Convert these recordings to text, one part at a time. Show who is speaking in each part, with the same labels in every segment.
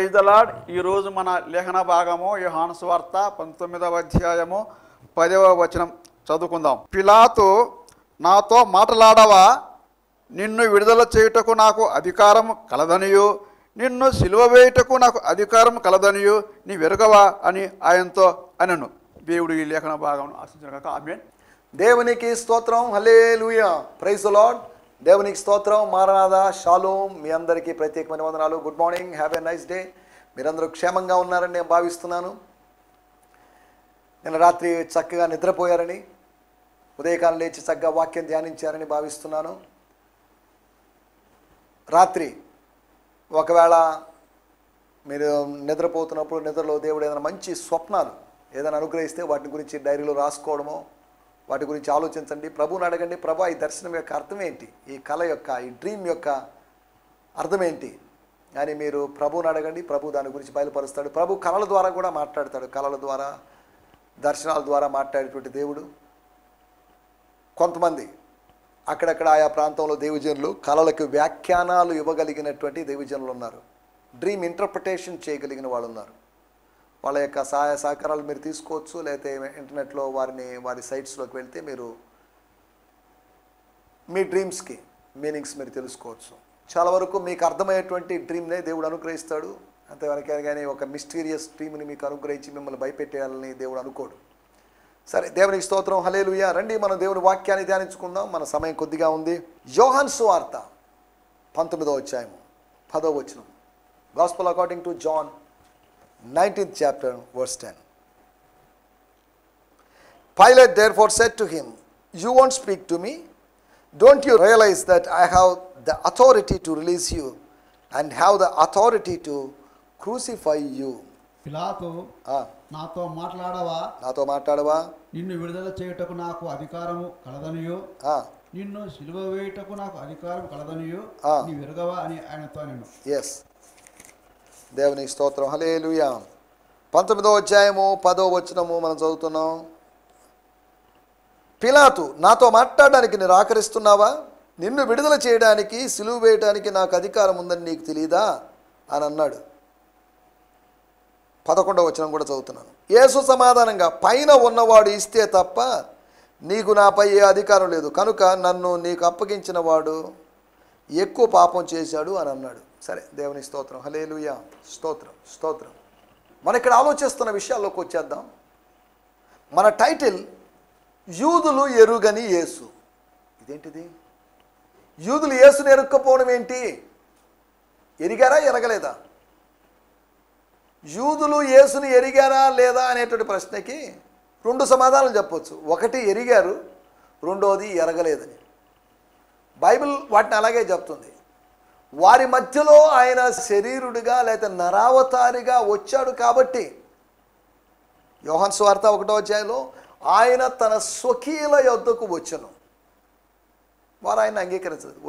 Speaker 1: Praise the lord. ఈరోజు మన లేఖన భాగము యోహాను సువార్త 19వ అధ్యాయము 10వ వచనం చదువుకుందాం. పిలాతు నాతో మాటలాడవా, నిన్ను విడుదల చేయుటకు నాకు అధికారం కలదనియు, నిన్ను సిలువ వేయుటకు నాకు అధికారం కలదనియు నీ వెరగవా అని ఆయనతో అనెను. దేవుడు ఈ లేఖన భాగం ఆశించుగాక. ఆమేన్.
Speaker 2: దేవునికి స్తోత్రం. హల్లెలూయా. Praise the lord. దేవునికి స్తోత్రం. మారనాథా, షాలోమ్. మీ అందరికీ ప్రత్యేకమైన వందనాలు. Good morning, have a nice day. మీరందరూ క్షేమంగా ఉన్నారని నేను భావిస్తున్నాను. నిన్న రాత్రి చక్కగా నిద్రపోయారని, ఉదయకాలం లేచి చక్కగా వాక్యం ధ్యానించారని భావిస్తున్నాను. రాత్రి ఒకవేళ మీరు నిద్రపోతున్నప్పుడు నిద్రలో దేవుడు ఏదైనా మంచి స్వప్నాలు ఏదైనా అనుగ్రహిస్తే వాటి గురించి డైరీలో రాసుకోవడమో, వాటి గురించి ఆలోచించండి. ప్రభువుని అడగండి, ప్రభా ఈ దర్శనం యొక్క అర్థం ఏంటి, ఈ కళ యొక్క, ఈ డ్రీమ్ యొక్క అర్థం ఏంటి అని మీరు ప్రభువుని అడగండి. ప్రభు దాని గురించి బయలుపరుస్తాడు. ప్రభు కళల ద్వారా కూడా మాట్లాడతాడు. కళల ద్వారా, దర్శనాల ద్వారా మాట్లాడేటువంటి దేవుడు. కొంతమంది అక్కడక్కడ ఆయా ప్రాంతంలో దైవజనులు కళలకు వ్యాఖ్యానాలు ఇవ్వగలిగినటువంటి దైవజనులు ఉన్నారు. డ్రీమ్ ఇంటర్ప్రిటేషన్ చేయగలిగిన వాళ్ళు ఉన్నారు. వాళ్ళ యొక్క సహాయ సహకారాలు మీరు తీసుకోవచ్చు. లేకపోతే ఇంటర్నెట్లో వారి సైట్స్లోకి వెళ్తే మీరు మీ డ్రీమ్స్కి మీనింగ్స్ మీరు తెలుసుకోవచ్చు. చాలా వరకు మీకు అర్థమయ్యేటువంటి డ్రీమ్నే దేవుడు అనుగ్రహిస్తాడు. అంతవరకే కానీ ఒక మిస్టీరియస్ డ్రీమ్ని మీకు అనుగ్రహించి మిమ్మల్ని భయపెట్టేయాలని దేవుడు అనుకోడు. సరే, దేవునికి స్తోత్రం. హల్లెలూయా. రండి మనం దేవుని వాక్యాన్ని ధ్యానించుకుందాం. మన సమయం కొద్దిగా ఉంది. యోహాను సువార్త 19వ అధ్యాయం 10వ వచనం. Gospel according to John 19th chapter verse 10. Pilate therefore said to him, "You won't speak to me? Don't you realize that I have the authority to release you and have the authority to crucify you?"
Speaker 3: పిలాతు నాతో
Speaker 2: మాట్లాడవా,
Speaker 3: నిన్ను విడుదల చేయుటకు నాకు అధికారము కలదనియు, నిన్ను సిలువ వేయుటకు నాకు అధికారం కలదనియు నీ విరగవా అని ఆయనతో అనెను.
Speaker 2: ఎస్, దేవుని స్తోత్రం. హల్లెలూయా. 19వ అధ్యాయము 10వ వచనము మనం చదువుతున్నాం. పిలాతు నాతో మాట్లాడడానికి నేను ఆకరిస్తున్నావా, నిన్ను విడుదల చేయడానికి సిలువ వేయడానికి నాకు అధికారం ఉందని నీకు తెలియదా అని అన్నాడు. 11వ వచనం కూడా చదువుతున్నాను. యేసు సమాధానంగా, పైన ఉన్నవాడు ఇస్తే తప్ప నీకు నాపై ఏ అధికారం లేదు, కనుక నన్ను నీకు అప్పగించిన వాడు ఎక్కువ పాపం చేశాడు అని అన్నాడు. సరే, దేవుని స్తోత్రం. హల్లెలూయా. స్తోత్రం. మనం ఇక్కడ ఆలోచిస్తున్న విషయాల్లోకి వచ్చేద్దాం. మన టైటిల్ యూదులు ఎరుగని యేసు. ఇదేంటిది? యూదులు యేసుని ఎరుక్కపోవడం ఏంటి? ఎరిగారా, ఎరగలేదా? యూదులు యేసుని ఎరిగారా లేదా అనేటువంటి ప్రశ్నకి 2 సమాధానాలు చెప్పవచ్చు. ఒకటి ఎరిగారు, రెండోది ఎరగలేదని. బైబిల్ వాటిని అలాగే చెప్తుంది. వారి మధ్యలో ఆయన శరీరుడిగా లేకపోతే నరావతారిగా వచ్చాడు కాబట్టి యోహాను సువార్త 1వ అధ్యాయంలో ఆయన తన స్వకీయుల యొద్దకు వచ్చెను. వారు ఆయన అంగీకరించలేదు.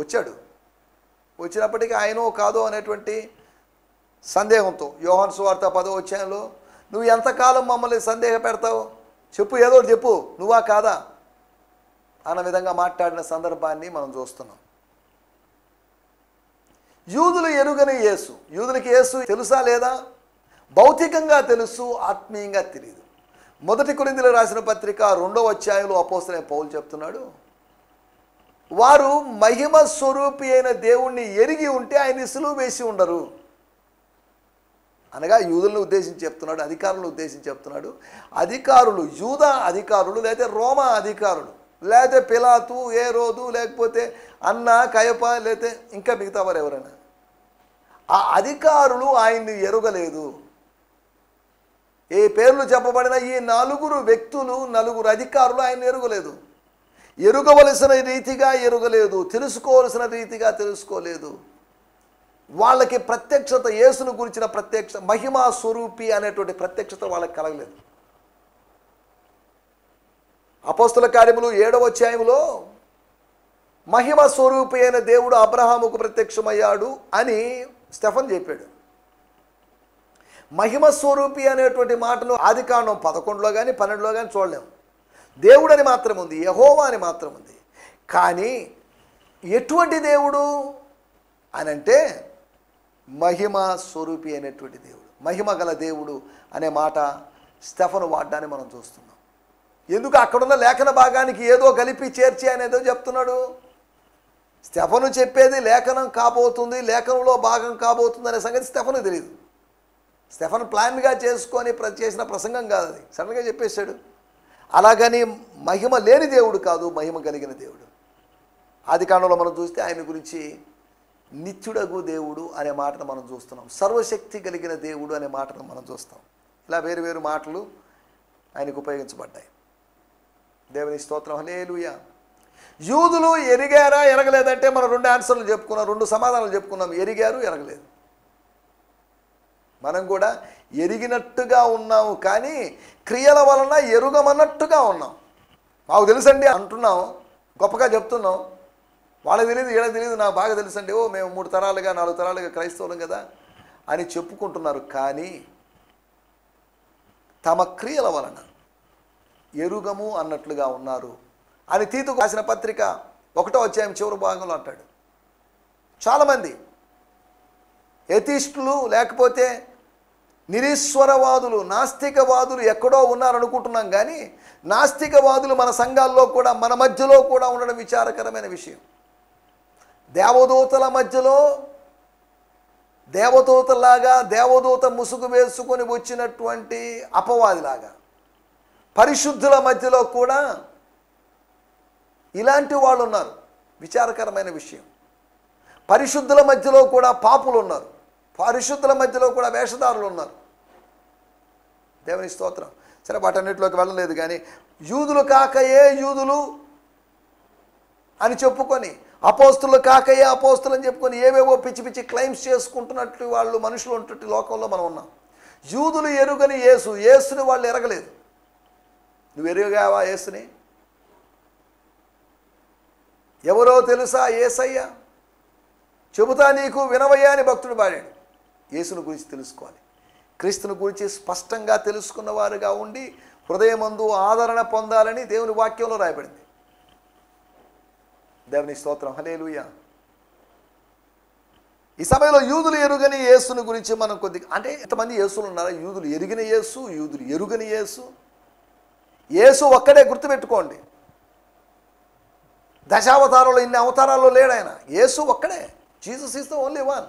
Speaker 2: వచ్చినప్పటికీ ఆయనో కాదో అనేటువంటి సందేహంతో యోహాను సువార్త 10వ అధ్యాయంలో, నువ్వు ఎంతకాలం మమ్మల్ని సందేహ పెడతావు, చెప్పు, ఏదో చెప్పు, నువ్వా కాదా అన్న విధంగా మాట్లాడిన సందర్భాన్ని మనం చూస్తున్నాం. యూదులు ఎరుగని యేసు. యూదులకి యేసు తెలుసా లేదా? భౌతికంగా తెలుసు, ఆత్మీయంగా తెలియదు. 1 కొరింథీయులకు రాసిన పత్రిక 2వ అధ్యాయంలో అపోస్తలుడైన పౌలు చెప్తున్నాడు, వారు మహిమ స్వరూపి అయిన దేవుణ్ణి ఎరిగి ఉంటే ఆయన్ని సిలువ వేసి ఉండరు. అనగా యూదులను ఉద్దేశించి చెప్తున్నాడు, అధికారులను ఉద్దేశించి చెప్తున్నాడు. అధికారులు, యూదా అధికారులు, లేకపోతే రోమా అధికారులు, లేకపోతే పిలాతు, హేరోదు, లేకపోతే అన్న, కయప, లేకపోతే ఇంకా మిగతా వారు ఎవరైనా, ఆ అధికారులు ఆయన్ని ఎరుగలేదు. ఏ పేర్లు చెప్పబడిన ఈ 4 వ్యక్తులు, 4 అధికారులు ఆయన ఎరుగలేదు. ఎరుగవలసిన రీతిగా ఎరుగలేదు, తెలుసుకోవలసిన రీతిగా తెలుసుకోలేదు. వాళ్ళకి ప్రత్యక్షత, యేసును గురించిన ప్రత్యక్ష, మహిమా స్వరూపి అనేటువంటి ప్రత్యక్షత వాళ్ళకి కలగలేదు. అపోస్తల కార్యములు 7వ అధ్యాయంలో మహిమ స్వరూపి అయిన దేవుడు అబ్రహాముకు ప్రత్యక్షమయ్యాడు అని స్టెఫన్ చెప్పాడు. మహిమ స్వరూపి అనేటువంటి మాటను ఆదికాండం 11లో కానీ 12లో కానీ చూడలేము. దేవుడని మాత్రం ఉంది, యెహోవా అని మాత్రం ఉంది. కానీ ఎటువంటి దేవుడు అని అంటే మహిమ స్వరూపి అయినటువంటి దేవుడు, మహిమ గల దేవుడు అనే మాట స్టెఫను వాడ్డాన్ని మనం చూస్తున్నాం. ఎందుకు అక్కడున్న లేఖన భాగానికి ఏదో కలిపి చేర్చి అనేదో చెప్తున్నాడు. స్టెఫను చెప్పేది లేఖనం కాబోతుంది, లేఖనంలో భాగం కాబోతుంది అనే సంగతి స్టెఫను తెలియదు. స్టెఫన్ ప్లాన్గా చేసుకొని చేసిన ప్రసంగం కాదు అది, సడన్గా చెప్పేశాడు. అలాగని మహిమ లేని దేవుడు కాదు, మహిమ కలిగిన దేవుడు. ఆది కాండంలో మనం చూస్తే ఆయన గురించి నిత్యుడగు దేవుడు అనే మాటను మనం చూస్తున్నాం, సర్వశక్తి కలిగిన దేవుడు అనే మాటను మనం చూస్తాం. ఇలా వేరు వేరు మాటలు ఆయనకు ఉపయోగించబడ్డాయి. దేవుని స్తోత్రం, హల్లెలూయా. యూదులు ఎరిగారా ఎరగలేదంటే మనం 2 ఆన్సర్లు చెప్పుకున్నాం, 2 సమాధానాలు చెప్పుకున్నాం. ఎరిగారు, ఎరగలేదు. మనం కూడా ఎరిగినట్టుగా ఉన్నాము, కానీ క్రియల వలన ఎరుగమన్నట్టుగా ఉన్నాం. మాకు తెలుసండి అంటున్నాం, గొప్పగా చెప్తున్నాం. వాళ్ళకి తెలియదు, వీళ్ళకి తెలియదు, నాకు బాగా తెలుసండి, ఓ మేము 3 తరాలుగా 4 తరాలుగా క్రైస్తవులం కదా అని చెప్పుకుంటున్నారు. కానీ తమ క్రియల వలన ఎరుగము అన్నట్లుగా ఉన్నారు అని తీతుకు రాసిన పత్రిక 1వ అధ్యాయం చివరి భాగంలో అంటాడు. చాలామంది ఎథిస్టులు లేకపోతే నిరీశ్వరవాదులు, నాస్తికవాదులు ఎక్కడో ఉన్నారనుకుంటున్నాం, కానీ నాస్తికవాదులు మన సంఘాల్లో కూడా, మన మధ్యలో కూడా ఉండడం విచారకరమైన విషయం. దేవదూతల మధ్యలో దేవదూతలాగా దేవదూత ముసుగు వేసుకొని వచ్చినటువంటి అపవాదిలాగా, పరిశుద్ధుల మధ్యలో కూడా ఇలాంటి వాళ్ళు ఉన్నారు. విచారకరమైన విషయం. పరిశుద్ధుల మధ్యలో కూడా పాపులు ఉన్నారు, పరిశుద్ధుల మధ్యలో కూడా వేషధారులు ఉన్నారు. దేవుని స్తోత్రం. సరే, వాటన్నిటిలోకి వెళ్ళలేదు, కానీ యూదులు కాకయే యూదులు అని చెప్పుకొని, అపోస్తులు కాకయే అపోస్తులు అని చెప్పుకొని ఏవేవో పిచ్చి పిచ్చి క్లెయిమ్స్ చేసుకుంటున్నట్లు వాళ్ళు మనుషులు ఉన్నట్టు లోకంలో మనం ఉన్నాం. యూదులు ఎరుగని యేసు, యేసుని వాళ్ళు ఎరగలేదు. నువ్వు ఎరుగావా యేసుని? ఎవరో తెలుసా యేసయ్య? చెబుతా నీకు వినవయ్యా అని భక్తుడు పాడాడు. యేసుని గురించి తెలుసుకోవాలి. క్రీస్తుని గురించి స్పష్టంగా తెలుసుకున్న వారుగా ఉండి హృదయమందు ఆదరణ పొందాలని దేవుని వాక్యంలో రాయబడింది. దేవుని స్తోత్రం, హల్లెలూయా. ఈ సమయంలో యూదులు ఎరుగని యేసుని గురించి మనం కొద్దిగా, అంటే ఎంతమంది యేసులు ఉన్నారా? యూదులు ఎరిగిన యేసు, యూదులు ఎరుగని యేసు. యేసు ఒక్కడే, గుర్తుపెట్టుకోండి. దశావతారంలో ఇన్ని అవతారాల్లో లేడు ఆయన. యేసు ఒక్కడే. Jesus is the only one.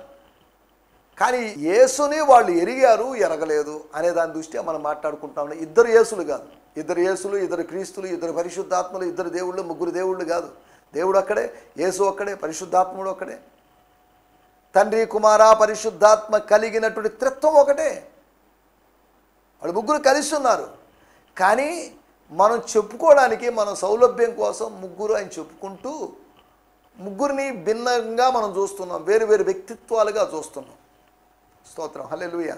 Speaker 2: కానీ యేసుని వాళ్ళు ఎరిగారు, ఎరగలేదు అనే దాని దృష్ట్యా మనం మాట్లాడుకుంటాం. ఇద్దరు యేసులు కాదు, ఇద్దరు యేసులు, ఇద్దరు క్రీస్తులు, ఇద్దరు పరిశుద్ధాత్మలు, ఇద్దరు దేవుళ్ళు, ముగ్గురు దేవుళ్ళు కాదు. దేవుడు ఒక్కడే, యేసు ఒక్కడే, పరిశుద్ధాత్ముడు ఒక్కడే. తండ్రి, కుమార, పరిశుద్ధాత్మ కలిగినటువంటి త్రిత్వం ఒకటే. వాళ్ళు ముగ్గురు కలిసి ఉన్నారు. కానీ మనం చెప్పుకోవడానికి, మన సౌలభ్యం కోసం ముగ్గురు అని చెప్పుకుంటూ ముగ్గురిని భిన్నంగా మనం చూస్తున్నాం, వేరు వేరు వ్యక్తిత్వాలుగా చూస్తున్నాం. స్తోత్రం, హల్లెలూయా.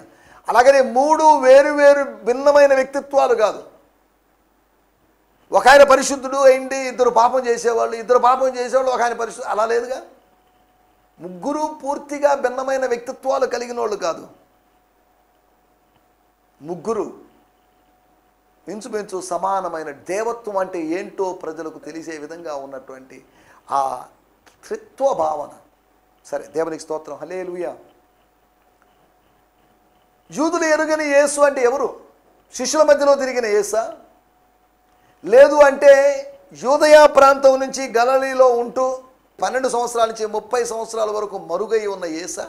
Speaker 2: అలాగనే 3 వేరు వేరు భిన్నమైన వ్యక్తిత్వాలు కాదు. ఒక ఆయన పరిశుద్ధుడు అయింది, ఇద్దరు పాపం చేసేవాళ్ళు, ఇద్దరు పాపం చేసేవాళ్ళు, ఒక ఆయన పరిశుద్ధుడు, అలా లేదుగా. ముగ్గురు పూర్తిగా భిన్నమైన వ్యక్తిత్వాలు కలిగిన వాళ్ళు కాదు. ముగ్గురు ఇంచుమించు సమానమైన దేవత్వం అంటే ఏంటో ప్రజలకు తెలిసే విధంగా ఉన్నటువంటి ఆ త్రిత్వ భావన. సరే, దేవునికి స్తోత్రం, హల్లెలూయా. యూదులు ఎరుగని యేసు అంటే ఎవరు? శిష్యుల మధ్యలో తిరిగిన యేసా? లేదు అంటే యూదయ ప్రాంతం నుంచి గలిలయలో ఉంటూ 12 సంవత్సరాల నుంచి 30 సంవత్సరాల వరకు మరుగై ఉన్న యేసా?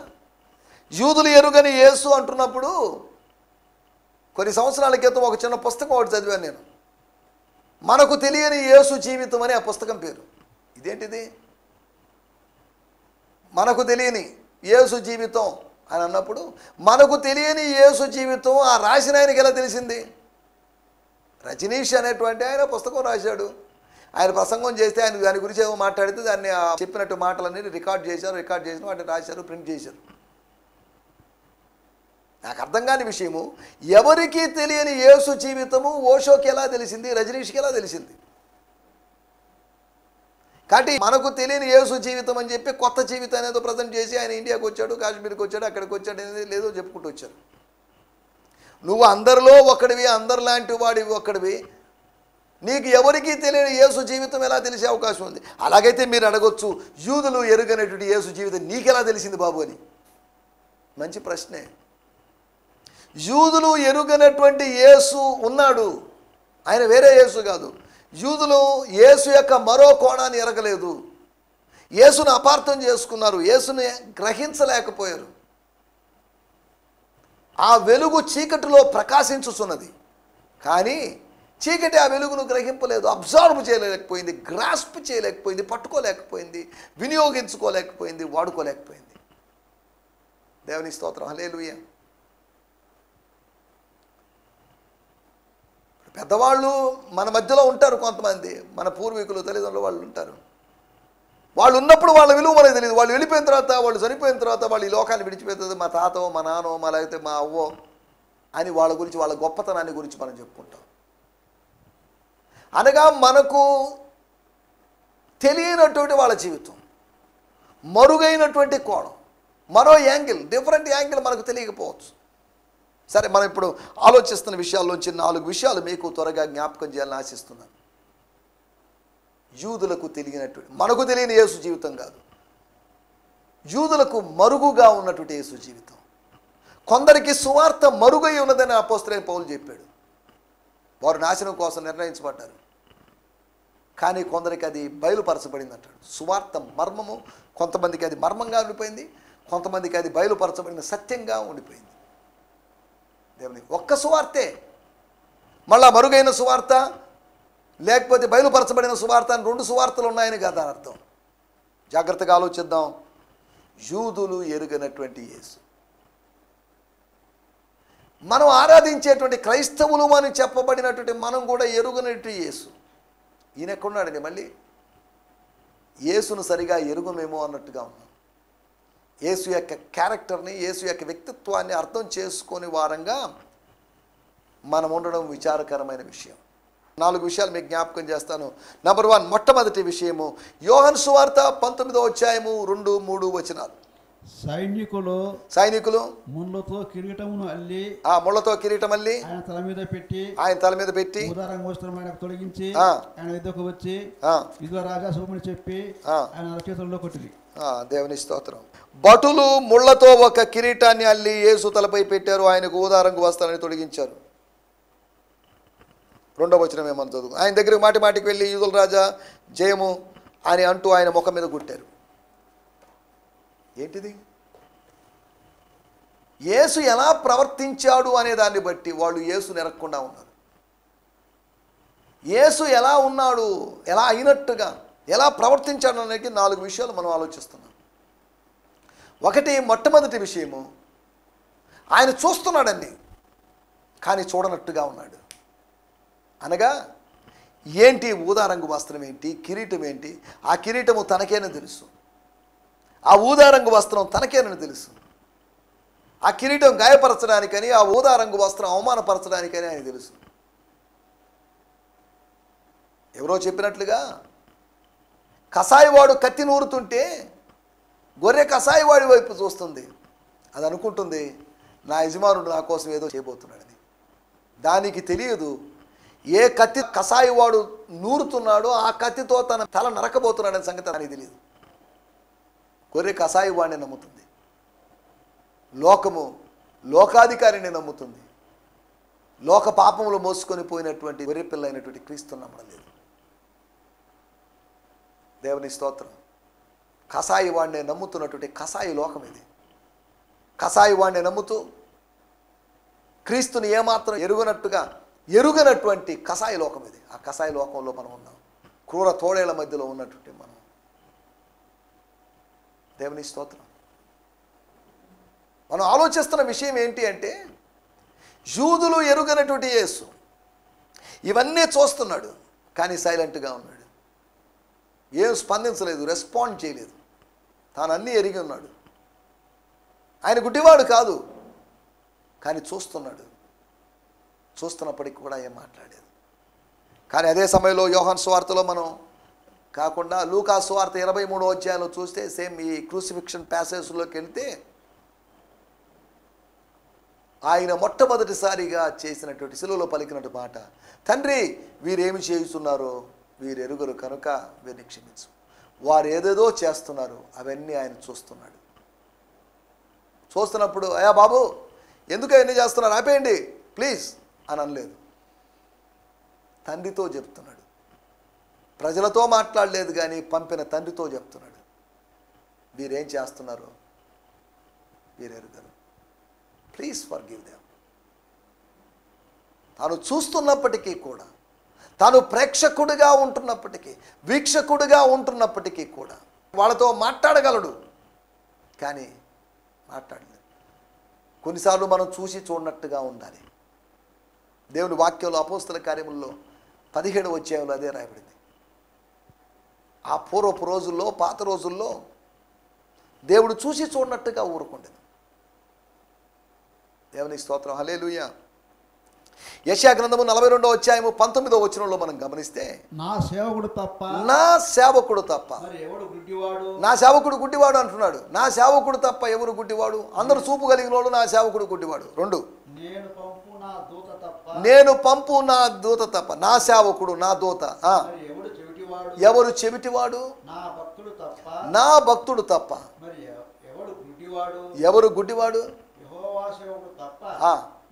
Speaker 2: యూదులు ఎరుగని యేసు అంటున్నప్పుడు కొన్ని సంవత్సరాల క్రితం ఒక చిన్న పుస్తకం ఒకటి చదివాను నేను. మనకు తెలియని యేసు జీవితం అని ఆ పుస్తకం పేరు. ఇదేంటిది? మనకు తెలియని యేసు జీవితం అని అన్నప్పుడు, మనకు తెలియని యేసు జీవితం ఆ రాసిన ఆయనకి ఎలా తెలిసింది? రజనీష్ అనేటువంటి ఆయన పుస్తకం రాశాడు. ఆయన ప్రసంగం చేస్తే ఆయన దాని గురించి ఏమో మాట్లాడితే దాన్ని చెప్పినట్టు మాటలన్నీ రికార్డ్ చేసిన వాటిని రాశారు, ప్రింట్ చేశారు. నాకు అర్థం కాని విషయము, ఎవరికీ తెలియని యేసు జీవితము ఓషోకి ఎలా తెలిసింది, రజనీష్కి ఎలా తెలిసింది? కాబట్టి మనకు తెలియని యేసు జీవితం అని చెప్పి కొత్త జీవితం అనేది ప్రజెంట్ చేసి ఆయన ఇండియాకి వచ్చాడు, కాశ్మీర్కి వచ్చాడు, అక్కడికి వచ్చాడు అనేది లేదో చెప్పుకుంటూ వచ్చారు. నువ్వు అందరిలో ఒకడివి, అందరిలాంటి వాడివి ఒకడివి, నీకు ఎవరికీ తెలియని యేసు జీవితం ఎలా తెలిసే అవకాశం ఉంది? అలాగైతే మీరు అడగొచ్చు, యూదులు ఎరుగనటువంటి యేసు జీవితం నీకెలా తెలిసింది బాబు అని. మంచి ప్రశ్నే. యూదులు ఎరుగనటువంటి యేసు ఉన్నాడు, ఆయన వేరే యేసు కాదు. యూదులు యేసు యొక్క మరో కోణాన్ని ఎరగలేదు, యేసును అపార్థం చేసుకున్నారు, యేసుని గ్రహించలేకపోయారు. ఆ వెలుగు చీకటిలో ప్రకాశించుచున్నది, కానీ చీకటి ఆ వెలుగును గ్రహింపలేదు, అబ్జర్వ్ చేయలేకపోయింది, గ్రాస్ప్ చేయలేకపోయింది, పట్టుకోలేకపోయింది, వినియోగించుకోలేకపోయింది, వాడుకోలేకపోయింది. దేవుని స్తోత్రం, హల్లెలూయా. పెద్దవాళ్ళు మన మధ్యలో ఉంటారు, కొంతమంది మన పూర్వీకులు తల్లిదండ్రులు వాళ్ళు ఉంటారు. వాళ్ళు ఉన్నప్పుడు వాళ్ళ విలువ మనకు తెలియదు. వాళ్ళు వెళ్ళిపోయిన తర్వాత, వాళ్ళు చనిపోయిన తర్వాత, వాళ్ళు ఈ లోకాన్ని విడిచిపోతుంది, మా తాతో మా నాన్నో మా లేకపోతే మా అవ్వో అని వాళ్ళ గురించి, వాళ్ళ గొప్పతనాన్ని గురించి మనం చెప్పుకుంటాం. అనగా మనకు తెలియనటువంటి వాళ్ళ జీవితం, మరుగైనటువంటి కోణం, మరో యాంగిల్, డిఫరెంట్ యాంగిల్ మనకు తెలియకపోవచ్చు. సరే, మనం ఇప్పుడు ఆలోచిస్తున్న విషయాల్లోంచి 4 విషయాలు మీకు త్వరగా జ్ఞాపకం చేయాలని ఆశిస్తున్నాను. యూదులకు తెలియనటువంటి, మనకు తెలియని యేసు జీవితం కాదు, యూదులకు మరుగుగా ఉన్నటువంటి యేసు జీవితం. కొందరికి సువార్త మరుగై ఉన్నదని అపోస్తలుడైన పౌలు చెప్పాడు. వారు నాశనం కోసం నిర్ణయించబడ్డారు, కానీ కొందరికి అది బయలుపరచబడింది అంటాడు. సువార్త మర్మము కొంతమందికి అది మర్మంగా ఉండిపోయింది, కొంతమందికి అది బయలుపరచబడిన సత్యంగా ఉండిపోయింది. దేవుని ఒక్క సువార్తే, మళ్ళా మరుగైన సువార్త లేకపోతే బయలుపరచబడిన సువార్త అని 2 సువార్తలు ఉన్నాయని కదా అర్థం. జాగ్రత్తగా ఆలోచిద్దాం. యూదులు ఎరుగనటువంటి యేసు, మనం ఆరాధించేటువంటి క్రైస్తవులు అని చెప్పబడినటువంటి మనం కూడా ఎరుగనటువంటి యేసు. ఈయన ఎక్కడున్నాడండి? మళ్ళీ యేసును సరిగా ఎరుగుమేమో అన్నట్టుగా ఉన్నాం. యేసు యొక్క క్యారెక్టర్ని, యేసు యొక్క వ్యక్తిత్వాన్ని అర్థం చేసుకొని వారంగా మనం ఉండడం విచారకరమైన విషయం. 4 విషయాలు మీకు జ్ఞాపకం చేస్తాను. నంబర్ 1, మొట్టమొదటి విషయము యోహాను సువార్త 19వ అధ్యాయము 2-3 వచనాలు. సైనికులు
Speaker 3: ముళ్ళతో కిరీటమును అల్లి,
Speaker 2: ఆ ముళ్ళతో కిరీటం అల్లి
Speaker 3: ఆయన తల మీద పెట్టి
Speaker 2: ఉదారంగ
Speaker 3: వస్త్రం ఆయనకు తొలగించి ఆయన యుద్ధకు వచ్చి ఇదిగో రాజా శుభమని చెప్పి ఆయన చేతుల్లో కొట్టింది.
Speaker 2: దేవుని స్తోత్రం. భటులు ముళ్ళతో ఒక కిరీటాన్ని అల్లి యేసు తలపై పెట్టారు, ఆయనకు ఊదారంగు వస్త్రాన్ని తొలగించారు. 2వ వచనం ఏమని చదువు. ఆయన దగ్గరికి మాటి మాటికి వెళ్ళి యూదుల రాజా జయము అని అంటూ ఆయన ముఖం మీద కొట్టారు. ఏంటిది? యేసు ఎలా ప్రవర్తించాడు అనే దాన్ని బట్టి వాళ్ళు యేసుని ఎరగకుండా ఉన్నారు. యేసు ఎలా ఉన్నాడు, ఎలా అయినట్టుగా ఎలా ప్రవర్తించాడు అనేది 4 విషయాలు మనం ఆలోచిస్తున్నాం. 1, మొట్టమొదటి విషయము, ఆయన చూస్తున్నాడండి కానీ చూడనట్టుగా ఉన్నాడు. అనగా ఏంటి? ఊదారంగు వస్త్రం ఏంటి, కిరీటం ఏంటి? ఆ కిరీటము తనకేనని తెలుసు, ఆ ఊదారంగు వస్త్రం తనకేనని తెలుసు. ఆ కిరీటం గాయపరచడానికని, ఆ ఊదారంగు వస్త్రం అవమానపరచడానికని ఆయన తెలుసు. ఎవరో చెప్పినట్లుగా కసాయివాడు కత్తి నూరుతుంటే గొర్రె కసాయివాడి వైపు చూస్తుంది, అది అనుకుంటుంది నా యజమానుడు నా కోసం ఏదో చేయబోతున్నాడని. దానికి తెలియదు ఏ కత్తి కసాయివాడు నూరుతున్నాడో ఆ కత్తితో తన తల నరకబోతున్నాడనే సంగతి దానికి తెలియదు. గొర్రె కసాయివాడిని నమ్ముతుంది, లోకము లోకాధికారిని నమ్ముతుంది. లోక పాపములు మోసుకొని పోయినటువంటి గొర్రె పిల్ల అయినటువంటి క్రీస్తుని నమ్మడం లేదు. దేవుని స్తోత్రం. కసాయి వాడిని నమ్ముతున్నటువంటి కసాయి లోకం ఇది. కసాయి వాడిని నమ్ముతూ క్రీస్తుని ఏమాత్రం ఎరుగనటువంటి కసాయి లోకం ఇది. ఆ కసాయి లోకంలో మనం ఉన్నాం, క్రూర తోడేళ్ల మధ్యలో ఉన్నటువంటి మనం. దేవుని స్తోత్రం. మనం ఆలోచిస్తున్న విషయం ఏంటి అంటే, యూదులు ఎరుగనటువంటి యేసు ఇవన్నీ చూస్తున్నాడు కానీ సైలెంట్గా ఉన్నాడు, ఏం స్పందించలేదు, రెస్పాండ్ చేయలేదు. తాను అన్నీ ఎరిగి ఉన్నాడు. ఆయన గుడ్డివాడు కాదు కానీ చూస్తున్నాడు, చూస్తున్నప్పటికీ కూడా ఏం మాట్లాడేది. కానీ అదే సమయంలో యోహాను సువార్తలో మనం కాకుండా లూకా సువార్త 23వ అధ్యాయంలో చూస్తే, సేమ్ ఈ క్రూసిఫిక్షన్ ప్యాసేజ్లోకి వెళ్తే ఆయన మొట్టమొదటిసారిగా చేసినటువంటి శిలువలో పలికినట్టు మాట, తండ్రి వీరేమి చేయుచున్నారో వీరు ఎరుగరు కనుక వీరిని క్షమించు. వారు ఏదేదో చేస్తున్నారు అవన్నీ ఆయన చూస్తున్నాడు. చూస్తున్నప్పుడు అయ్యా బాబు ఎందుకు ఎన్ని చేస్తున్నారు ఆపేయండి ప్లీజ్ అని అనలేదు. తండ్రితో చెప్తున్నాడు. ప్రజలతో మాట్లాడలేదు కానీ పంపిన తండ్రితో చెప్తున్నాడు. వీరేం చేస్తున్నారు వీరెరుగరు, ప్లీజ్ ఫర్గివ్ దెమ్. తాను చూస్తున్నప్పటికీ కూడా, తాను ప్రేక్షకుడిగా ఉంటున్నప్పటికీ, వీక్షకుడిగా ఉంటున్నప్పటికీ కూడా వాళ్ళతో మాట్లాడగలడు కానీ మాట్లాడలేదు. కొన్నిసార్లు మనం చూసి చూడనట్టుగా ఉండాలి. దేవుని వాక్యంలో అపోస్తల కార్యముల్లో 17వ అధ్యాయంలో అదే రాయబడింది. ఆ పూర్వపు రోజుల్లో, పాత రోజుల్లో దేవుడు చూసి చూడనట్టుగా ఊరుకుండేది. దేవుని స్తోత్రం, హల్లెలూయా. యెషయా గ్రంథము 42వ అధ్యాయము 19వ వచనంలో మనం గమనిస్తే,
Speaker 3: నా సేవకుడు తప్ప
Speaker 2: నా సేవకుడు తప్ప,
Speaker 3: మరి ఎవడు గుడ్డివాడు,
Speaker 2: నా సేవకుడు గుడ్డివాడు అంటున్నాడు. నా సేవకుడు తప్ప ఎవరు గుడ్డివాడు? అందరూ చూపు కలిగిన వాడు నా సేవకుడు గుడ్డివాడు. 2,
Speaker 3: నేను పంపు నా దూత తప్ప,
Speaker 2: నేను పంపు నా దూత తప్ప, నా సేవకుడు నా దూత.
Speaker 3: మరి ఎవడు చెవిటివాడు,
Speaker 2: ఎవరు చెవిటివాడు?
Speaker 3: నా భక్తుడు తప్ప,
Speaker 2: నా భక్తుడు తప్ప.
Speaker 3: మరి ఎవడు గుడ్డివాడు,
Speaker 2: ఎవరు గుడ్డివాడు?
Speaker 3: యెహోవా సేవకుడు తప్ప,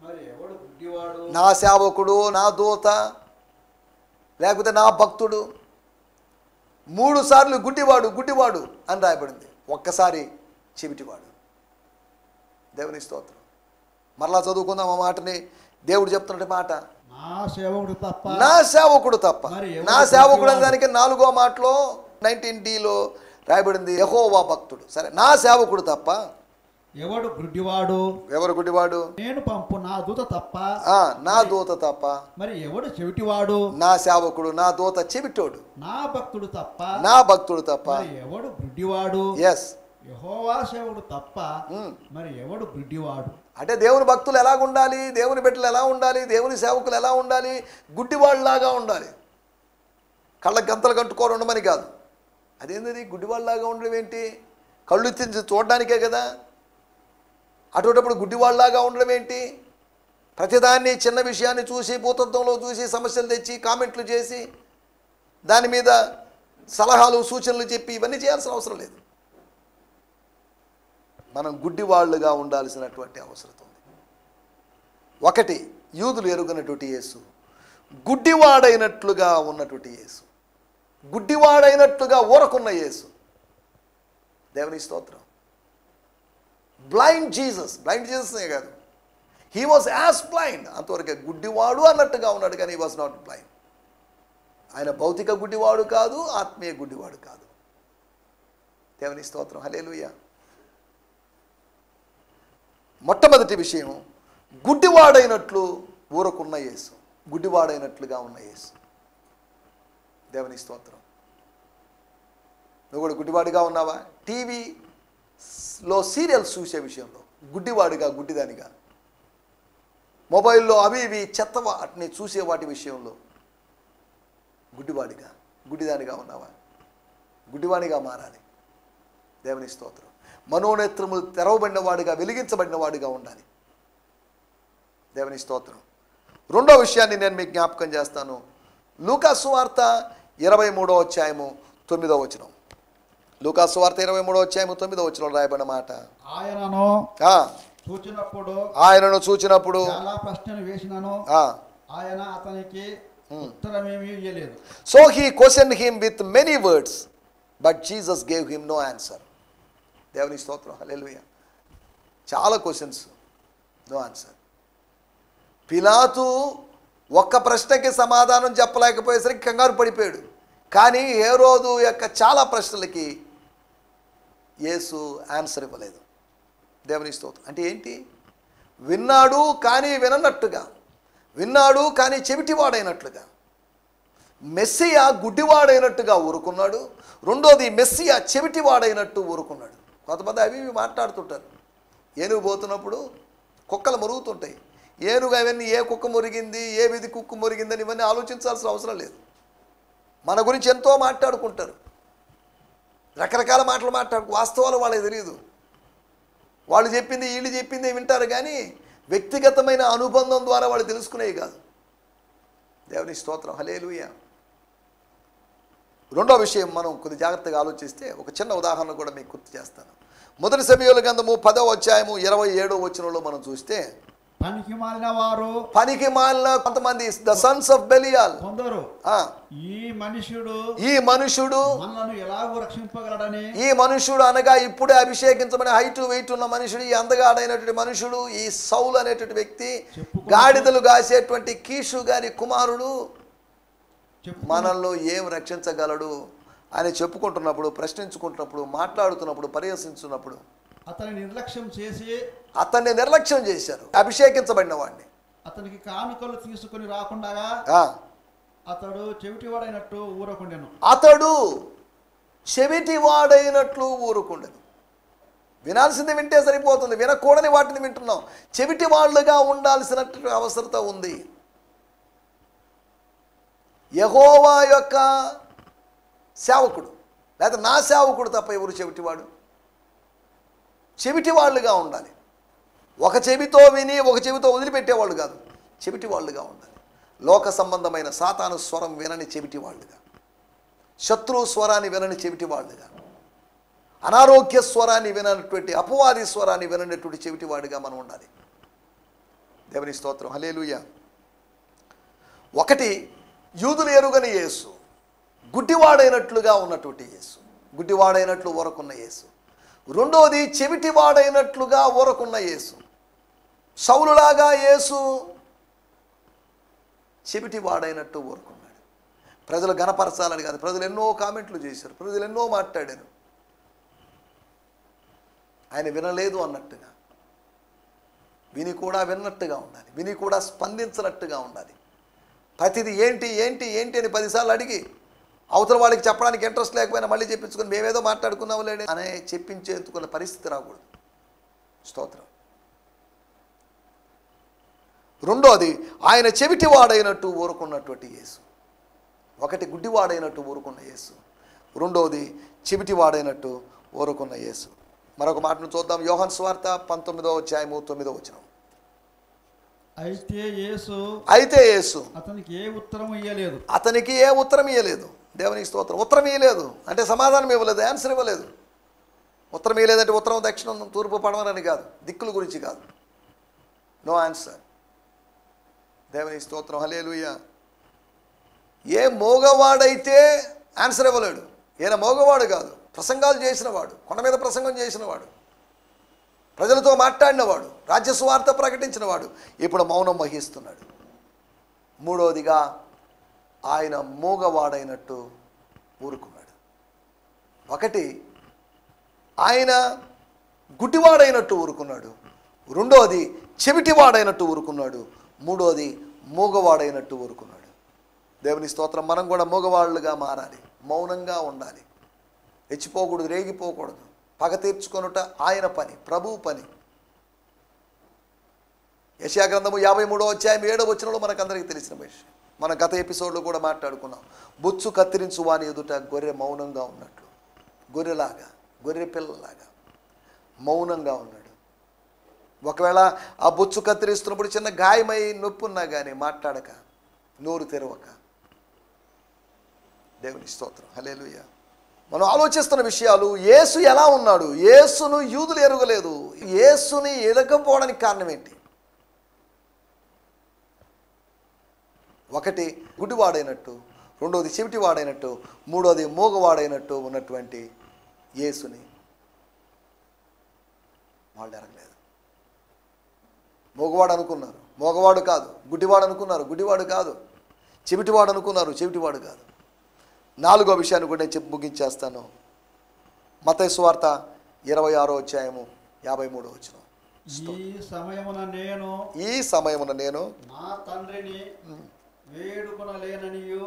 Speaker 3: మరి ఎవడు గుడ్డివాడు,
Speaker 2: నా సేవకుడు నా దూత లేకపోతే నా భక్తుడు. 3 సార్లు గుడ్డివాడు గుడ్డివాడు అని రాయబడింది, ఒక్కసారి చెవిటివాడు. దేవుని స్తోత్రం. మరలా చదువుకుందాం ఆ మాటని. దేవుడు చెప్తున్నట్టు మాట,
Speaker 3: నా సేవకుడు తప్ప,
Speaker 2: నా సేవకుడు తప్ప.
Speaker 3: మరి ఎవడు
Speaker 2: నా సేవకుడు
Speaker 3: గుడ్డివాడు?
Speaker 2: అనే దానికి 4వ మాటలో 19Dలో రాయబడింది యెహోవా భక్తుడు. సరే, నా సేవకుడు తప్ప
Speaker 3: ఎవడు గుడ్డివాడు,
Speaker 2: ఎవరు గుడ్డివాడు?
Speaker 3: నేను పంపు నా దూత తప్ప,
Speaker 2: నా దూత తప్ప.
Speaker 3: మరి ఎవడు చెవిటివాడు,
Speaker 2: నా సేవకుడు నా దూత చెవిటోడు.
Speaker 3: నా భక్తుడు తప్ప,
Speaker 2: నా భక్తుడు తప్ప.
Speaker 3: మరి ఎవడు గుడ్డివాడు,
Speaker 2: ఎస్,
Speaker 3: యెహోవా సేవకుడు తప్ప, మరి ఎవడు గుడ్డివాడు.
Speaker 2: అంటే దేవుని భక్తులు ఎలా ఉండాలి, దేవుని బిడ్డలు ఎలా ఉండాలి, దేవుని సేవకులు ఎలా ఉండాలి? గుడ్డివాళ్ళలాగా ఉండాలి. కళ్ళకి గంతలు కట్టుకోరు ఉండమని కాదు. అదేంటది గుడ్డివాళ్ళలాగా ఉండడం ఏంటి? కళ్ళు తెచ్చి చూడడానికే కదా. అటువంటిప్పుడు గుడ్డివాళ్ళలాగా ఉండడం ఏంటి? ప్రతిదాన్ని చిన్న విషయాన్ని చూసి భూతత్వంలో చూసి సమస్యలు తెచ్చి కామెంట్లు చేసి దాని మీద సలహాలు సూచనలు చెప్పి ఇవన్నీ చేయాల్సిన అవసరం లేదు. మనం గుడ్డివాళ్ళుగా ఉండాల్సినటువంటి అవసరం ఉంది. 1, యూదులు ఎరుగనటువంటి యేసు, గుడ్డివాడైనట్లుగా ఉన్నటువంటి యేసు, గుడ్డివాడైనట్లుగా ఊరకున్న యేసు. దేవుని స్తోత్రం. బ్లైండ్ జీసస్నే కాదు, హీ వాజ్ యాజ్ బ్లైండ్. అంతవరకే గుడ్డివాడు అన్నట్టుగా ఉన్నాడు కానీ హీ వాజ్ నాట్ బ్లైండ్. ఆయన భౌతిక గుడ్డివాడు కాదు, ఆత్మీయ గుడ్డివాడు కాదు. దేవుని స్తోత్రం, హల్లెలూయా. మొట్టమొదటి విషయం, గుడ్డివాడైనట్లు ఊరకున్న యేసు, గుడ్డివాడైనట్లుగా ఉన్న యేసు. దేవుని స్తోత్రం. నువ్వు కూడా గుడ్డివాడిగా ఉన్నావా? టీవీలో సీరియల్స్ చూసే విషయంలో గుడ్డివాడిగా, గుడ్డిదానిగా, మొబైల్లో అవి ఇవి చెత్త వాటిని చూసే వాటి విషయంలో గుడ్డివాడిగా, గుడ్డిదానిగా ఉన్నావా? గుడ్డివాడిగా మారాలి. దేవుని స్తోత్రం. మనోనేత్రములు తెరవబడిన వాడిగా, వెలిగించబడిన వాడిగా ఉండాలి. దేవుని స్తోత్రం. 2వ విషయాన్ని నేను మీకు జ్ఞాపకం చేస్తాను. లూకా సువార్త 23వ అధ్యాయము 9వ వచనం. లూకా సువార్త 23వ అధ్యాయము 9వ వచనంలో రాయబడిన మాట, ఆయనను చూచినప్పుడు
Speaker 3: చాలా ప్రశ్నలు వేసినాను, ఆయన అతనికి ఉత్తరమేమీ ఇయ్యలేదు.
Speaker 2: So he questioned him with many words but Jesus gave him no answer. దేవుని స్తోత్రం, హల్లెలూయా. చాలా క్వశ్చన్స్, నో ఆన్సర్. పిలాతు ఒక్క ప్రశ్నకి సమాధానం చెప్పలేకపోయేసరికి కంగారు పడిపోయాడు. కానీ హేరోదు యొక్క చాలా ప్రశ్నలకి యేసు ఆన్సర్ ఇవ్వలేదు. దేవుని స్తోత్రం. అంటే ఏంటి? విన్నాడు కానీ విననట్టుగా, విన్నాడు కానీ చెవిటివాడైనట్లుగా. మెస్సియా గుడ్డివాడైనట్టుగా ఊరుకున్నాడు. 2వది, మెస్సియా చెవిటివాడైనట్టు ఊరుకున్నాడు. కొంతమంది అవి మాట్లాడుతుంటారు. ఏనుగు పోతున్నప్పుడు కుక్కలు మురుగుతుంటాయి. ఏనుగు అవన్నీ ఏ కుక్క మురిగింది, ఏ విధి కుక్క మురిగిందని ఇవన్నీ ఆలోచించాల్సిన అవసరం లేదు. మన గురించి ఎంతో మాట్లాడుకుంటారు, రకరకాల మాటలు వాస్తవాలు వాళ్ళకి తెలియదు. వాళ్ళు చెప్పింది వీళ్ళు చెప్పింది వింటారు కానీ వ్యక్తిగతమైన అనుబంధం ద్వారా వాళ్ళు తెలుసుకునేవి కాదు. దేవుని స్తోత్రం, హల్లెలూయా. 2వ విషయం, మనం కొద్ది జాగ్రత్తగా ఆలోచిస్తే ఒక చిన్న ఉదాహరణ కూడా మీకు గుర్తు చేస్తాను. మొదటి సమూయేలు గ్రంథము 10వ అధ్యాయము 27వ వచనంలో మనం చూస్తే
Speaker 3: పనికి మాలిన వారు
Speaker 2: పనికి మాలిన కొంతమంది ద సన్స్ ఆఫ్ బెలియాల్
Speaker 3: కొందరు
Speaker 2: ఆ,
Speaker 3: ఈ మనుష్యుడు
Speaker 2: ఈ మనుషుడు
Speaker 3: మనలను ఎలాగో రక్షింపగలడని
Speaker 2: ఈ మనుషుడు అనగా ఇప్పుడే అభిషేకించబడిన హైట్ వెయిట్ ఉన్న మనుషుడు, ఈ అందగాడైనటువంటి మనుషుడు, ఈ సౌలు అనేటువంటి వ్యక్తి, గాడిదలు కాసేటువంటి కీషు గారి కుమారుడు మనల్లో ఏం రక్షించగలడు అని చెప్పుకుంటున్నప్పుడు, ప్రశ్నించుకుంటున్నప్పుడు, మాట్లాడుతున్నప్పుడు, పరిహసించున్నప్పుడు
Speaker 3: అతని నిర్లక్ష్యం చేసి
Speaker 2: అతన్ని నిర్లక్ష్యం చేశారు. అభిషేకించబడిన వాడిని
Speaker 3: అతనికి కానుకలు తీసుకుని రాకుండా అతడు చెవిటివాడైనట్టు ఊరకుండెను.
Speaker 2: అతడు చెవిటివాడైనట్లు ఊరుకుండెను. వినాల్సింది వింటే సరిపోతుంది, వినకూడని వాటిని వింటున్నాం. చెవిటి వాళ్ళుగా ఉండాల్సినటువంటి అవసరత ఉంది. యెహోవా యొక్క సేవకుడు లేదా నా సేవకుడు తప్ప ఎవరు చెవిటివాడు? చెవిటి వాళ్ళుగా ఉండాలి. ఒక చెవితో విని ఒక చెవితో వదిలిపెట్టేవాళ్ళు కాదు, చెవిటి వాళ్ళుగా ఉండాలి. లోక సంబంధమైన సాతాను స్వరం వినని చెవిటి వాళ్ళుగా, శత్రువు స్వరాన్ని వినని చెవిటి వాళ్ళుగా, అనారోగ్య స్వరాన్ని విననటువంటి, అపవాది స్వరాన్ని విననటువంటి చెవిటి వాడిగా మనం ఉండాలి. దేవుని స్తోత్రం, హల్లెలూయా. ఒకటి, యూదులు ఎరుగని యేసు, గుడ్డివాడైనట్లుగా ఉన్నటువంటి యేసు, గుడ్డివాడైనట్లు ఊరకున్న యేసు. రెండోది, చెవిటివాడైనట్లుగా ఊరకున్న యేసు. సౌలులాగా యేసు చెవిటివాడైనట్టు ఊరుకున్నాడు. ప్రజలు గణపరచాలని కాదు, ప్రజలు ఎన్నో కామెంట్లు చేశారు, ప్రజలు ఎన్నో మాట్లాడారు. ఆయన వినలేదు అన్నట్టుగా, విని కూడా విన్నట్టుగా ఉండాలి, విని కూడా స్పందించినట్టుగా ఉండాలి. ప్రతిదీ ఏంటి ఏంటి ఏంటి అని 10 సార్లు అడిగి అవతల వాళ్ళకి చెప్పడానికి ఇంట్రెస్ట్ లేకపోయినా మళ్ళీ చెప్పించుకొని మేమేదో మాట్లాడుకున్నాము లేని అనే చెప్పించేందుకున్న పరిస్థితి రాకూడదు. స్తోత్రం. రెండోది, ఆయన చెవిటివాడైనట్టు ఊరుకున్నటువంటి యేసు. ఒకటి, గుడ్డివాడైనట్టు ఊరుకున్న యేసు. రెండోది, చెవిటివాడైనట్టు ఊరుకున్న యేసు. మరొక మాటను చూద్దాం. యోహాను సువార్త 19వ అధ్యాయము 9వ వచనం. అయితే యేసు
Speaker 3: అతనికి ఏ ఉత్తరం ఇయ్యలేదు.
Speaker 2: అతనికి ఏ ఉత్తరం ఇయ్యలేదు. దేవునికి స్తోత్రం. ఉత్తరం ఇయ్యలేదు అంటే సమాధానం ఇవ్వలేదు, ఆన్సర్ ఇవ్వలేదు. ఉత్తరం ఇవ్వలేదంటే ఉత్తరం, దక్షిణం, తూర్పు, పడమరని కాదు, దిక్కుల గురించి కాదు. No answer. దేవునికి స్తోత్రం, హల్లెలూయా. ఏ మోగవాడైతే ఆన్సర్ ఇవ్వలేడు. ఈయన మోగవాడు కాదు, ప్రసంగాలు చేసినవాడు, కొండ మీద ప్రసంగం చేసినవాడు, ప్రజలతో మాట్లాడినవాడు, రాజ్య సువార్త ప్రకటించినవాడు, ఇప్పుడు మౌనం వహిస్తున్నాడు. మూడవదిగా, ఆయన మూగవాడైనట్టు ఊరుకున్నాడు. ఒకటి, ఆయన గుడ్డివాడైనట్టు ఊరుకున్నాడు. రెండోది, చెవిటివాడైనట్టు ఊరుకున్నాడు. మూడోది, మూగవాడైనట్టు ఊరుకున్నాడు. దేవుని స్తోత్రం. మనం కూడా మూగవాళ్ళుగా మారాలి, మౌనంగా ఉండాలి, రెచ్చిపోకూడదు, రేగిపోకూడదు. పగ తీర్చుకొనుట ఆయన పని, ప్రభువు పని. యెషయా గ్రంథము 53వ అధ్యాయం 7వ వచనంలో మనకు అందరికీ తెలిసిన విషయం. మనం గత ఎపిసోడ్లో కూడా మాట్లాడుకున్నాం. బొచ్చు కత్తిరించు వాని ఎదుట గొర్రె మౌనంగా ఉన్నట్లు, గొర్రెలాగా, గొర్రె పిల్లలాగా మౌనంగా ఉన్నాడు. ఒకవేళ ఆ బొచ్చు కత్తిరిస్తున్నప్పుడు చిన్న గాయమై నొప్పి ఉన్నా కానీ మాట్లాడక, నోరు తెరవక. దేవుని స్తోత్రం, హల్లెలూయా. మనం ఆలోచిస్తున్న విషయాలు, యేసు ఎలా ఉన్నాడు? యేసును యూదులు ఎరుగలేదు. యేసుని ఎరగకపోవడానికి కారణం ఏంటి? ఒకటి, గుడ్డివాడైనట్టు. రెండోది, చెవిటివాడైనట్టు. మూడోది, మూగవాడైనట్టు ఉన్నటువంటి యేసుని వాళ్ళు ఎరగలేదు. మూగవాడు అనుకున్నారు, మోగవాడు కాదు. గుడ్డివాడు అనుకున్నారు, గుడ్డివాడు కాదు. చెవిటివాడు అనుకున్నారు, చెవిటివాడు కాదు. 4వ విషయాన్ని కూడా నేను చెప్పి ముగించేస్తాను. మత్తయి సువార్త 26వ అధ్యాయము 53వ వచనం. ఈ సమయమున నేను
Speaker 3: నా తండ్రిని వేడుకొనలేననియు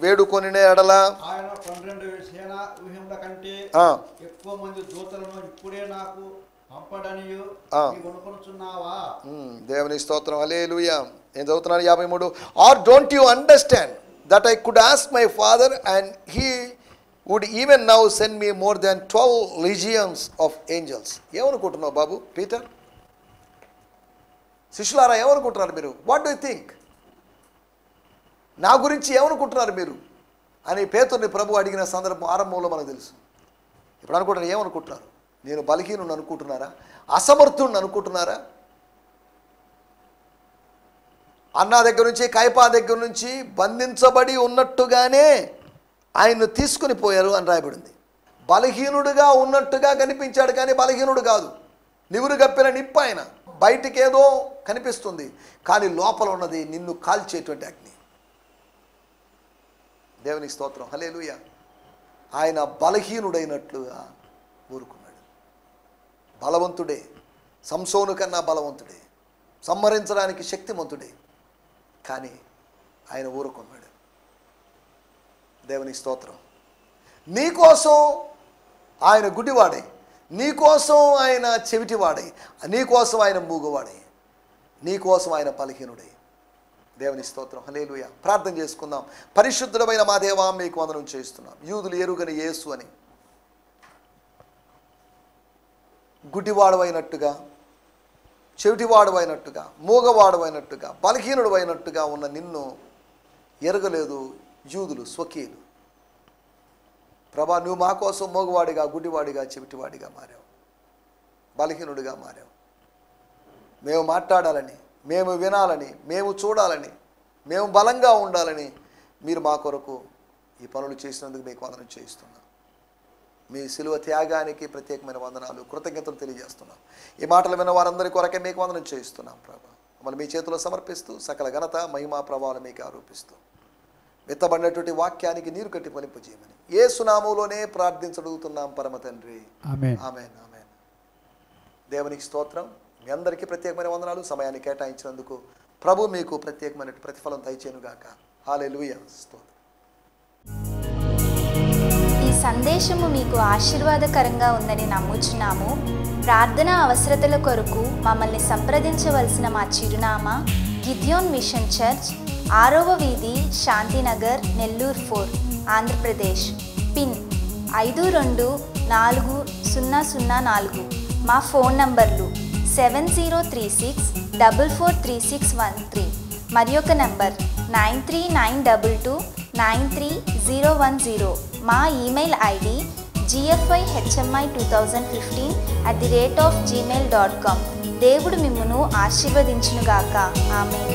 Speaker 2: వేడుకొనిన ఎడల
Speaker 3: ఆయన 12 సేనా వ్యూహముల కంటే ఎక్కువ మంది దూతలను ఇప్పుడే నాకు పంపడనియు కొనుకొనుచున్నావా?
Speaker 2: దేవుని స్తోత్రం, హల్లెలూయా. నేను చదువుతున్నాను 53. Or don't you understand that I could ask my father and he would even now send me more than 12 legions of angels. ఏమనుకుంటున్నావు బాబు పీటర్? శిష్యులారా, ఏమనుకుంటున్నారు మీరు? What do you think? నా గురించి ఏమనుకుంటున్నారు మీరు? అని పేతురుని ప్రభు అడిగిన సందర్భం ఆరంభంలో మనకు తెలుసు. ఇప్పుడు అనుకుంటున్నారు, ఏమనుకుంటున్నారు? నేను బలహీనుని అనుకుంటున్నారా? అసమర్థుడిని అనుకుంటున్నారా? అన్నా దగ్గర నుంచి, కయపా దగ్గర నుంచి బంధించబడి ఉన్నట్టుగానే ఆయన్ను తీసుకుని పోయారు అని రాయబడింది. బలహీనుడుగా ఉన్నట్టుగా కనిపించాడు, కానీ బలహీనుడు కాదు. నివురు గప్పిన నిప్పు ఆయన. బయటికి ఏదో కనిపిస్తుంది, కానీ లోపల ఉన్నది నిన్ను కాల్చేటువంటి అగ్ని. దేవునికి స్తోత్రం, హల్లెలూయా. ఆయన బలహీనుడైనట్లుగా ఊరుకున్నాడు. బలవంతుడే, సంసోను కన్నా బలవంతుడే, సంహరించడానికి శక్తిమంతుడే, కానీ ఆయన ఊరుకున్నాడు. దేవునికి స్తోత్రం. నీకోసం ఆయన గుడ్డివాడే, నీకోసం ఆయన చెవిటివాడే, నీకోసం ఆయన మూగువాడే, నీకోసం ఆయన బలహీనుడే. దేవుని స్తోత్రం, హల్లెలూయా. ప్రార్థన చేసుకుందాం. పరిశుద్ధుడమైన మా దేవా, మీకు వందనం చేస్తున్నాం. యూదులు ఎరుగని యేసు అని గుడ్డివాడవైనట్టుగా, చెవిటివాడవైనట్టుగా, మూగవాడవైనట్టుగా, బలహీనుడవైనట్టుగా ఉన్న నిన్ను ఎరగలేదు యూదులు, స్వకీయులు. ప్రభా, నువ్వు మా కోసం మూగవాడిగా, గుడ్డివాడిగా, చెవిటివాడిగా మారావు, బలహీనుడిగా మారావు. మేము మాట్లాడాలని, మేము వినాలని, మేము చూడాలని, మేము బలంగా ఉండాలని మీరు మా కొరకు ఈ పనులు చేసినందుకు మీకు వందనం చేయిస్తున్నాం. మీ శిలువ త్యాగానికి ప్రత్యేకమైన వందనాలు, కృతజ్ఞతలు తెలియజేస్తున్నాం. ఈ మాటలు విన్న వారందరి కొరకే మీకు వందనం చేయిస్తున్నాం. ప్రభా, మమ్మల్ని మీ చేతిలో సమర్పిస్తూ సకల ఘనత, మహిమా, ప్రభావాలు మీకు ఆరోపిస్తూ విత్తబడినటువంటి వాక్యానికి నీరు కట్టి ఫలింపజేయమని యేసు నామములోనే ప్రార్థించడుగుతున్నాం పరమ తండ్రి. ఆమేన్, ఆమేన్. దేవునికి స్తోత్రం. మీ అందరికీ ప్రత్యేకమైన వందనాలు. సమయాన్ని కేటాయించినందుకు ప్రభు మీకు ప్రత్యేకమైన ప్రతిఫలం దయచేయునుగాక. హల్లెలూయా. స్తోత్రం.
Speaker 4: ఈ సందేశము మీకు ఆశీర్వాదకరంగా ఉందని నమ్ముచున్నాము. ప్రార్థన అవసరతల కొరకు మమ్మల్ని సంప్రదించవలసిన మా చిరునామా గిద్యోన్ మిషన్ చర్చ్, 6వ వీధి, శాంతినగర్, నెల్లూరు 4, ఆంధ్రప్రదేశ్. పిన్ 524004. మా ఫోన్ నంబర్లు 7036443613 మరి ఒక నంబర్ 9392293010. మా ఈమెయిల్ ఐడి gfihmi2015@gmail.com. దేవుడు మిమ్మును ఆశీర్వదించునుగాక. ఆమేన్.